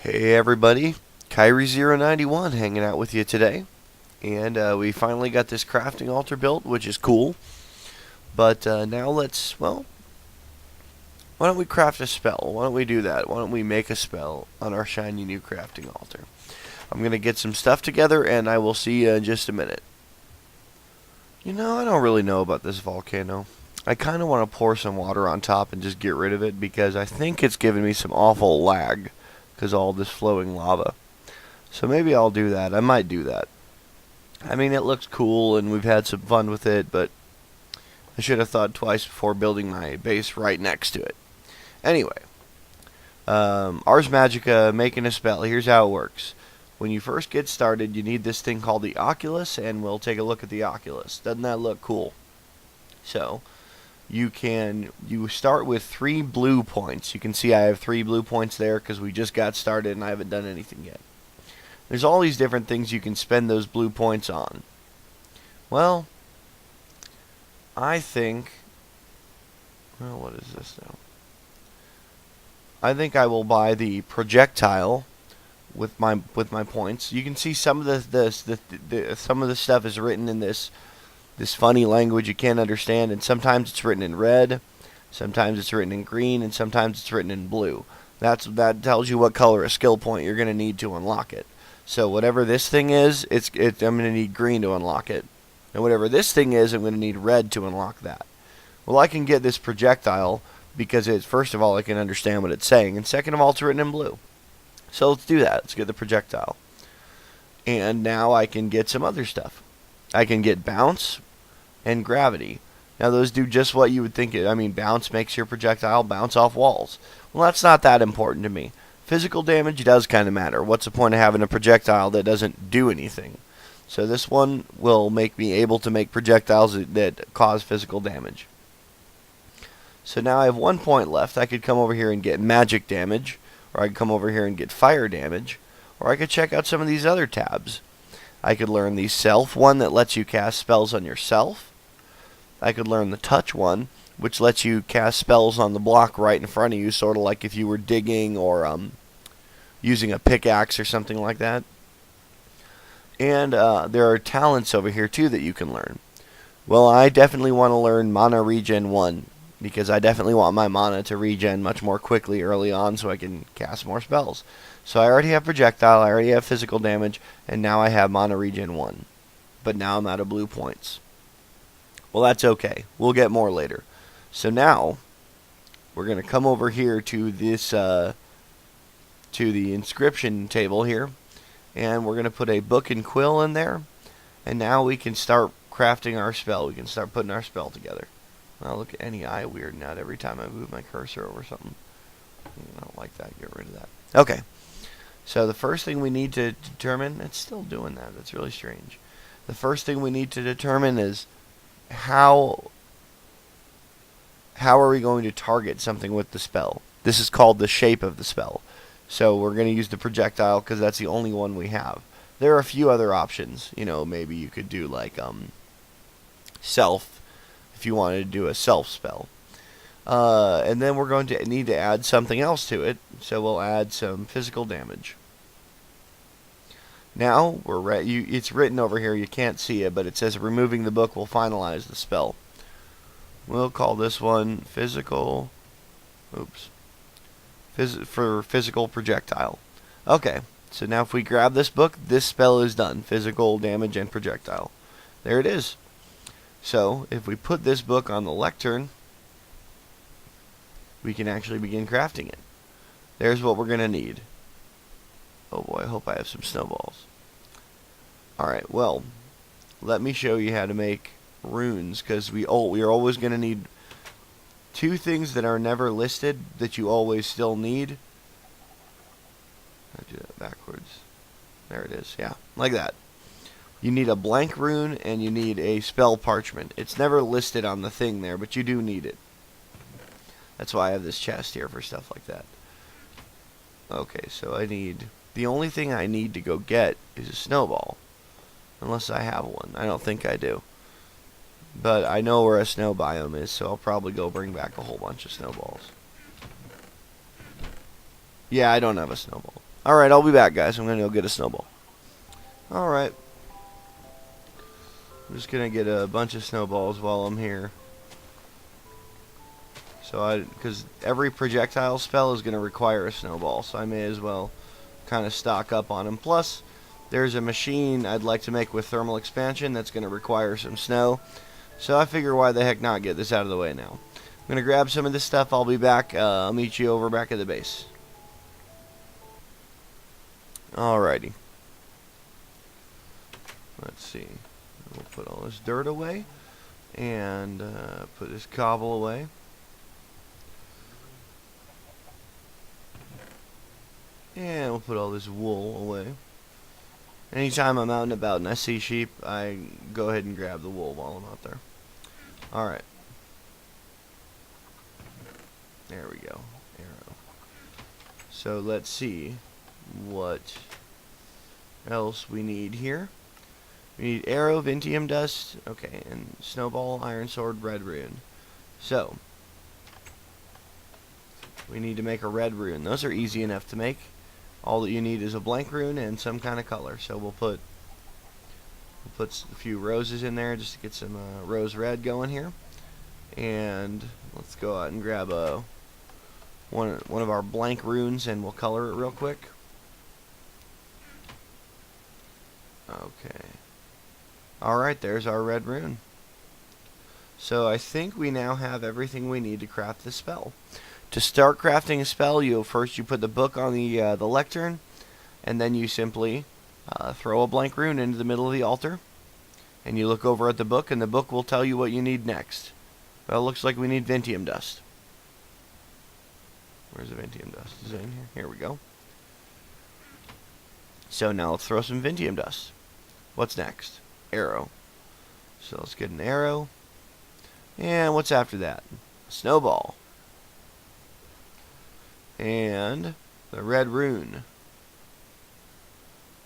Hey everybody, Kyrie091 hanging out with you today. And we finally got this crafting altar built, which is cool. But now why don't we craft a spell? Why don't we do that? Why don't we make a spell on our shiny new crafting altar? I'm going to get some stuff together and I will see you in just a minute. I don't really know about this volcano. I kind of want to pour some water on top and just get rid of it because I think it's giving me some awful lag because all this flowing lava. So maybe I'll do that. I might do that. I mean, it looks cool and we've had some fun with it, but I should have thought twice before building my base right next to it. Anyway, Ars Magica, making a spell. Here's how it works. When you first get started, you need this thing called the Oculus, and we'll take a look at the Oculus. Doesn't that look cool? So, you start with 3 blue points. You can see I have 3 blue points there because we just got started and I haven't done anything yet. There's all these different things you can spend those blue points on. Well, I think... Well, what is this now? I think I will buy the projectile with my points. You can see some of some of the stuff is written in this funny language you can't understand, and sometimes it's written in red, sometimes it's written in green, and sometimes it's written in blue. That tells you what color a skill point you're going to need to unlock it. So whatever this thing is, I'm going to need green to unlock it. And whatever this thing is, I'm going to need red to unlock that. Well, I can get this projectile because first of all, I can understand what it's saying, and second of all, it's written in blue. So let's do that. Let's get the projectile. And now I can get some other stuff. I can get bounce and gravity. Now those do just what you would think. Bounce makes your projectile bounce off walls. Well, that's not that important to me. Physical damage does kind of matter. What's the point of having a projectile that doesn't do anything? So this one will make me able to make projectiles that cause physical damage. So now I have 1 point left. I could come over here and get magic damage, or I could come over here and get fire damage, or I could check out some of these other tabs. I could learn the self one that lets you cast spells on yourself. I could learn the touch one, which lets you cast spells on the block right in front of you, sort of like if you were digging or using a pickaxe or something like that. And there are talents over here too that you can learn. Well, I definitely want to learn Mana Regen 1, because I definitely want my mana to regen much more quickly early on so I can cast more spells. So I already have projectile, I already have physical damage, and now I have Mana Regen 1. But now I'm out of blue points. Well, that's okay. We'll get more later. So now, we're going to come over here to this, to the inscription table here, and we're going to put a book and quill in there, and now we can start crafting our spell. We can start putting our spell together. Now look at any eye weirding out every time I move my cursor over something. I don't like that. Get rid of that. Okay. So the first thing we need to determine, it's still doing that. That's really strange. The first thing we need to determine is how are we going to target something with the spell. This is called the shape of the spell. So we're going to use the projectile because that's the only one we have. There are a few other options. Maybe you could do like self, if you wanted to do a self spell. And then we're going to need to add something else to it, so we'll add some physical damage. Now, it's written over here, you can't see it, but it says removing the book will finalize the spell. We'll call this one physical, for physical projectile. Okay, so now if we grab this book, this spell is done, physical damage and projectile. There it is. So, if we put this book on the lectern, we can actually begin crafting it. There's what we're going to need. Oh boy, I hope I have some snowballs. Alright, well, let me show you how to make runes, because we are always going to need 2 things that are never listed that you always still need. I do that backwards. There it is, yeah, like that. You need a blank rune, and you need a spell parchment. It's never listed on the thing there, but you do need it. That's why I have this chest here for stuff like that. Okay, so the only thing I need to go get is a snowball. Unless I have one. I don't think I do. But I know where a snow biome is, so I'll probably go bring back a whole bunch of snowballs. Yeah, I don't have a snowball. Alright, I'll be back, guys. I'm going to go get a snowball. Alright. I'm just going to get a bunch of snowballs while I'm here. Because every projectile spell is going to require a snowball, so I may as well kind of stock up on them. Plus, there's a machine I'd like to make with thermal expansion that's going to require some snow. So I figure why the heck not get this out of the way now. I'm going to grab some of this stuff. I'll be back. I'll meet you over back at the base. Alrighty. Let's see. We'll put all this dirt away. And put this cobble away. And we'll put all this wool away. Anytime I'm out and about and I see sheep, I go ahead and grab the wool while I'm out there. Alright. There we go. Arrow. So let's see what else we need here. We need arrow, Vintium dust, okay, and snowball, iron sword, red rune. So, we need to make a red rune. Those are easy enough to make. All that you need is a blank rune and some kind of color. So we'll put a few roses in there just to get some rose red going here. And let's go out and grab one of our blank runes and we'll color it real quick. Okay. Alright, there's our red rune. So I think we now have everything we need to craft the spell. To start crafting a spell, you put the book on the lectern, and then you simply throw a blank rune into the middle of the altar, and you look over at the book, and the book will tell you what you need next. Well, it looks like we need Vintium dust. Where's the Vintium dust? Is it in here? Here we go. So now let's throw some Vintium dust. What's next? Arrow. So let's get an arrow. And what's after that? Snowball. And the red rune.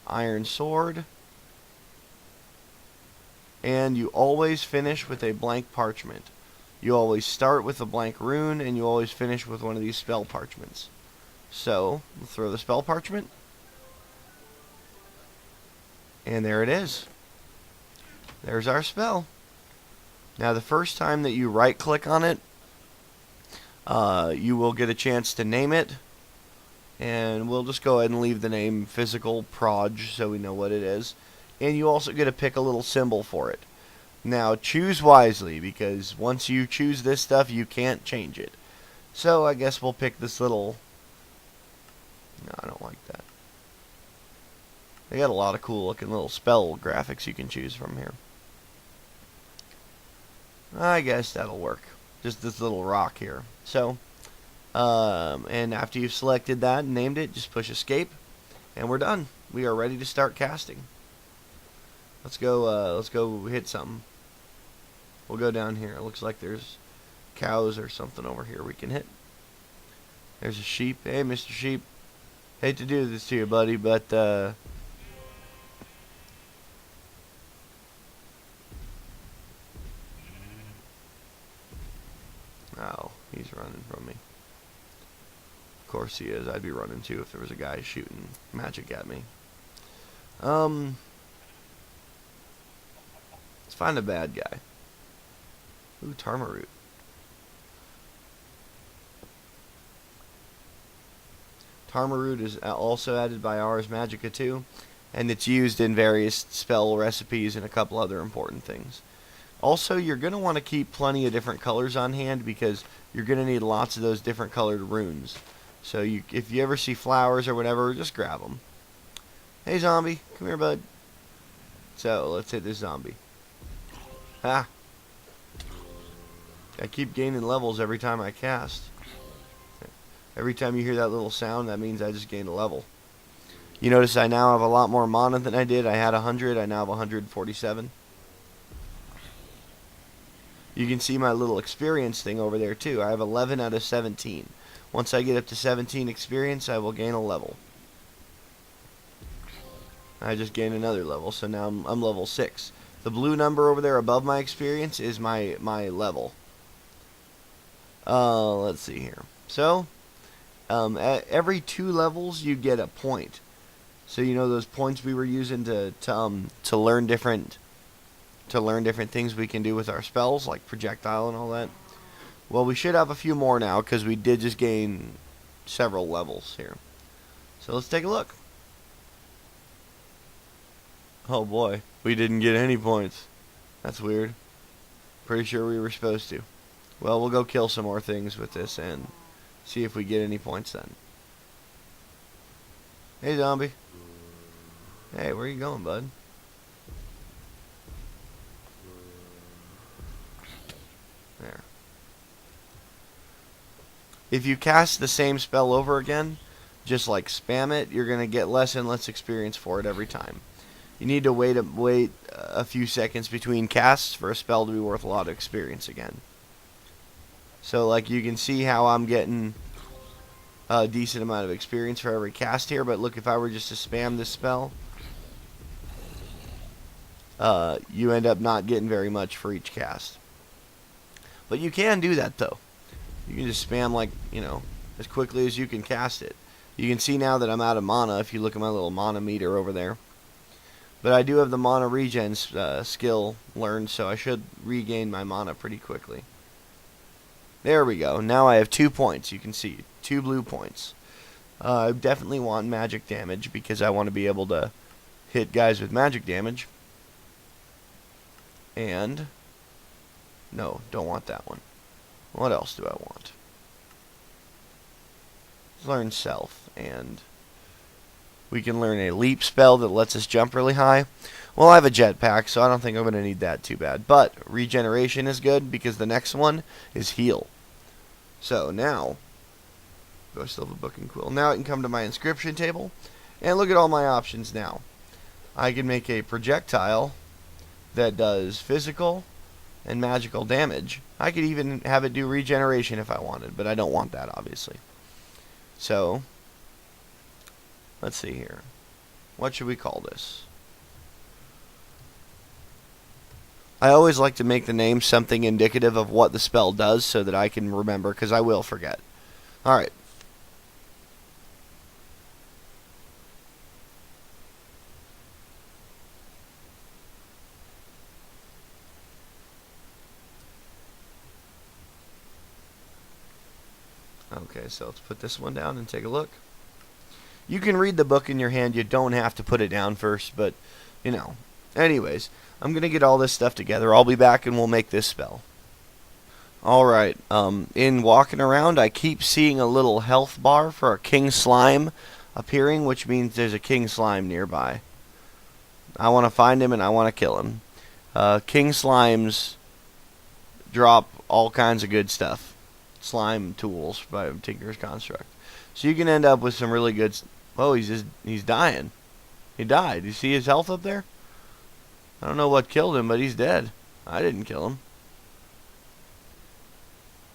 Iron sword. And you always finish with a blank parchment. You always start with a blank rune, and you always finish with one of these spell parchments. So, we'll throw the spell parchment. And there it is. There's our spell. Now, the first time that you right-click on it, you will get a chance to name it. And we'll just go ahead and leave the name Physical Proj so we know what it is. And you also get to pick a little symbol for it. Now, choose wisely, because once you choose this stuff, you can't change it. So, I guess we'll pick this little... No, I don't like that. They got a lot of cool looking little spell graphics you can choose from here. I guess that'll work. Just this little rock here. So, and after you've selected that and named it, just push escape, and we're done. We are ready to start casting. Let's go hit something. We'll go down here. It looks like there's cows or something over here we can hit. There's a sheep. Hey, Mr. Sheep. Hate to do this to you, buddy, but oh, he's running from me. Of course he is. I'd be running too if there was a guy shooting magic at me. Let's find a bad guy. Ooh, Tarmaroot. Tarmaroot is also added by Ars Magica too, and it's used in various spell recipes and a couple other important things. Also, you're going to want to keep plenty of different colors on hand because you're going to need lots of those different colored runes. So if you ever see flowers or whatever, just grab them. Hey zombie, come here bud. So, let's hit this zombie. Ha! I keep gaining levels every time I cast. Every time you hear that little sound, that means I just gained a level. You notice I now have a lot more mana than I did. I had 100, I now have 147. You can see my little experience thing over there too. I have 11 out of 17. Once I get up to 17 experience, I will gain a level. I just gained another level, so now I'm level 6. The blue number over there above my experience is my level. Let's see here. So, At every 2 levels you get a point. So you know those points we were using to learn different things we can do with our spells, like projectile and all that. Well, we should have a few more now because we did just gain several levels here. So let's take a look. Oh boy, we didn't get any points. That's weird. Pretty sure we were supposed to. Well, we'll go kill some more things with this and see if we get any points then. Hey, zombie. Hey, where you going, bud? There. If you cast the same spell over again, just like spam it, you're going to get less and less experience for it every time. You need to wait a few seconds between casts for a spell to be worth a lot of experience again. So like you can see how I'm getting a decent amount of experience for every cast here, but look, if I were just to spam this spell, you end up not getting very much for each cast. But you can do that though. You can just spam, like, you know, as quickly as you can cast it. You can see now that I'm out of mana if you look at my little mana meter over there. But I do have the mana regen skill learned, so I should regain my mana pretty quickly. There we go. Now I have 2 points. You can see 2 blue points. I definitely want magic damage because I want to be able to hit guys with magic damage. And no, don't want that one. What else do I want? Learn self, and we can learn a leap spell that lets us jump really high. Well, I have a jetpack, so I don't think I'm going to need that too bad. But regeneration is good because the next one is heal. So now, do I still have a book and quill? Now I can come to my inscription table and look at all my options now. I can make a projectile that does physical and magical damage. I could even have it do regeneration if I wanted, but I don't want that, obviously. So, let's see here. What should we call this? I always like to make the name something indicative of what the spell does so that I can remember, because I will forget. Alright. Okay, so let's put this one down and take a look. You can read the book in your hand. You don't have to put it down first, but, you know. Anyways, I'm going to get all this stuff together. I'll be back and we'll make this spell. Alright, in walking around, I keep seeing a little health bar for a king slime appearing, which means there's a king slime nearby. I want to find him and I want to kill him. King slimes drop all kinds of good stuff. Slime tools by Tinker's Construct. So you can end up with some really good... Oh, he's dying. He died. You see his health up there? I don't know what killed him, but he's dead. I didn't kill him.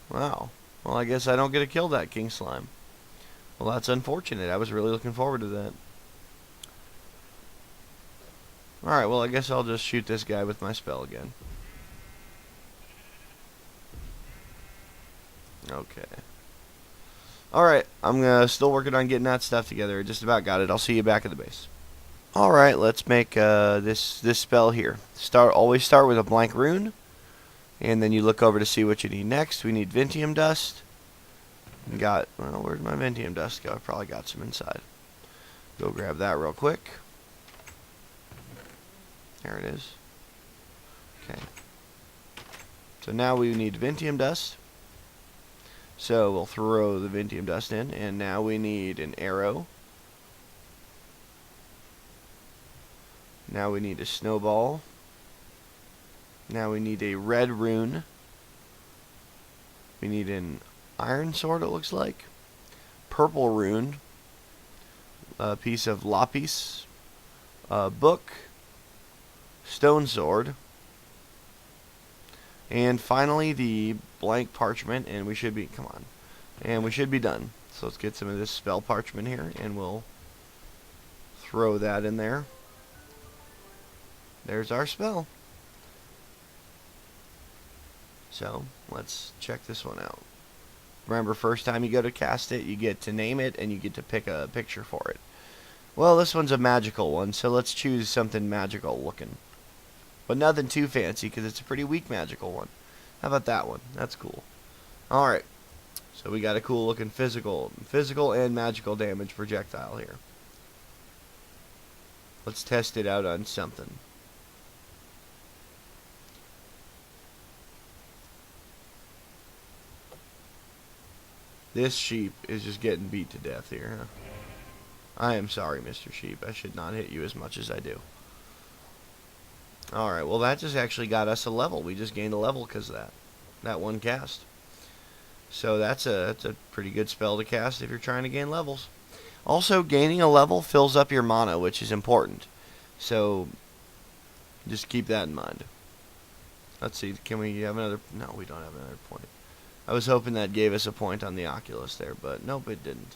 Wow. Well, I guess I don't get to kill that king slime. Well, that's unfortunate. I was really looking forward to that. Alright, well, I guess I'll just shoot this guy with my spell again. Okay. Alright, I'm still working on getting that stuff together. Just about got it. I'll see you back at the base. Alright, let's make this spell here. Always start with a blank rune. And then you look over to see what you need next. We need Ventium Dust. Well, where'd my Ventium Dust go? I probably got some inside. Go grab that real quick. There it is. Okay. So now we need Ventium Dust. So we'll throw the Ventium Dust in, and now we need an arrow. Now we need a snowball. Now we need a red rune. We need an iron sword, it looks like. Purple rune. A piece of lapis. A book. Stone sword. And finally the blank parchment, and we should be, come on, and we should be done. So let's get some of this spell parchment here, and we'll throw that in there. There's our spell. So let's check this one out. Remember, first time you go to cast it, you get to name it, and you get to pick a picture for it. Well, this one's a magical one, so let's choose something magical looking. But nothing too fancy, because it's a pretty weak magical one. How about that one? That's cool. Alright, so we got a cool looking physical and magical damage projectile here. Let's test it out on something. This sheep is just getting beat to death here, huh? I am sorry, Mr. Sheep. I should not hit you as much as I do. Alright, well that just actually got us a level. We just gained a level because of that one cast. So that's a pretty good spell to cast if you're trying to gain levels. Also, gaining a level fills up your mana, which is important. So just keep that in mind. Let's see, can we have another... No, we don't have another point. I was hoping that gave us a point on the Oculus there, but nope, it didn't.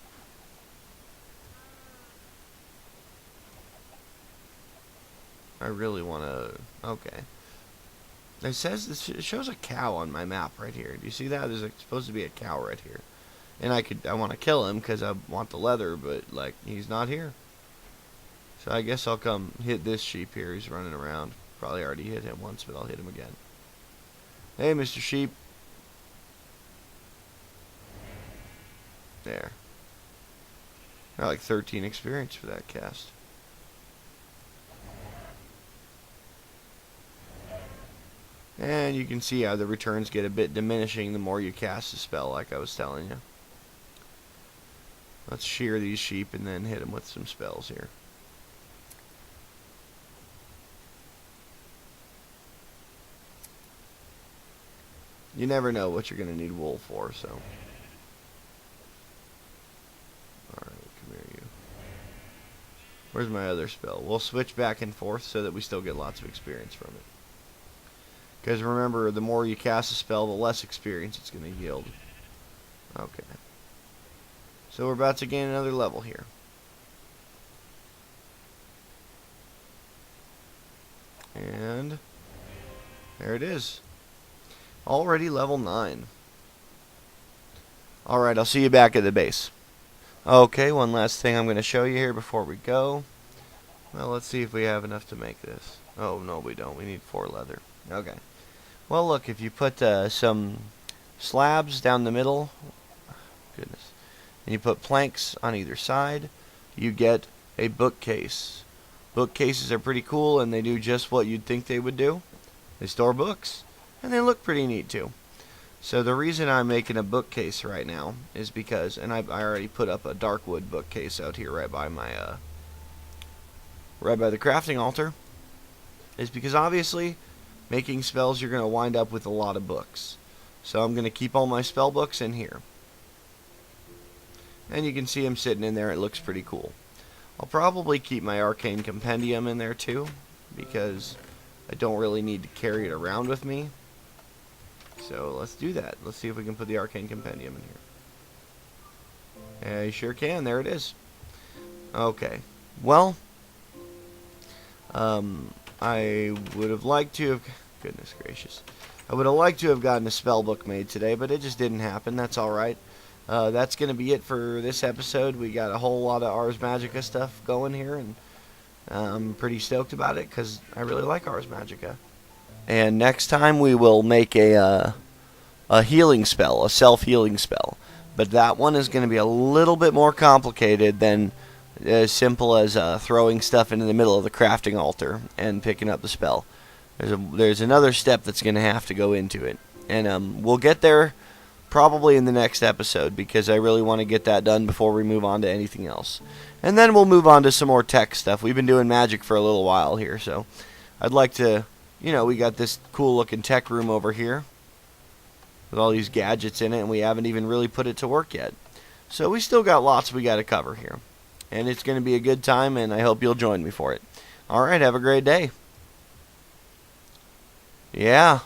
I really want to... Okay. It says... It shows a cow on my map right here. Do you see that? There's supposed to be a cow right here. And I want to kill him because I want the leather, but, like, he's not here. So I guess I'll come hit this sheep here. He's running around. Probably already hit him once, but I'll hit him again. Hey, Mr. Sheep. There. Got like 13 experience for that cast. And you can see how the returns get a bit diminishing the more you cast a spell, like I was telling you. Let's shear these sheep and then hit them with some spells here. You never know what you're going to need wool for, so... Where's my other spell? We'll switch back and forth so that we still get lots of experience from it. Because remember, the more you cast a spell, the less experience it's going to yield. Okay. So we're about to gain another level here. And there it is. Already level 9. Alright, I'll see you back at the base. Okay, one last thing I'm going to show you here before we go. Well, let's see if we have enough to make this. Oh, no, we don't. We need 4 leather. Okay. Well, look, if you put some slabs down the middle, goodness, and you put planks on either side, you get a bookcase. Bookcases are pretty cool, and they do just what you'd think they would do. They store books, and they look pretty neat, too. So the reason I'm making a bookcase right now is because, and I already put up a dark wood bookcase out here right by my, right by the crafting altar, is because obviously making spells you're going to wind up with a lot of books. So I'm going to keep all my spell books in here. And you can see them sitting in there. It looks pretty cool. I'll probably keep my arcane compendium in there too, because I don't really need to carry it around with me. So let's do that. Let's see if we can put the arcane compendium in here. Yeah, you sure can. There it is. Okay. Well, I would have liked to have... Goodness gracious. I would have liked to have gotten a spell book made today, but it just didn't happen. That's alright. That's going to be it for this episode. We got a whole lot of Ars Magica stuff going here, and I'm pretty stoked about it because I really like Ars Magica. And next time we will make a healing spell, a self-healing spell. But that one is going to be a little bit more complicated than as simple as throwing stuff into the middle of the crafting altar and picking up the spell. There's another step that's going to have to go into it. And we'll get there probably in the next episode because I really want to get that done before we move on to anything else. And then we'll move on to some more tech stuff. We've been doing magic for a little while here, so I'd like to... You know, we got this cool looking tech room over here with all these gadgets in it, and we haven't even really put it to work yet. So we still got lots we got to cover here. And it's going to be a good time, and I hope you'll join me for it. Alright, have a great day. Yeah.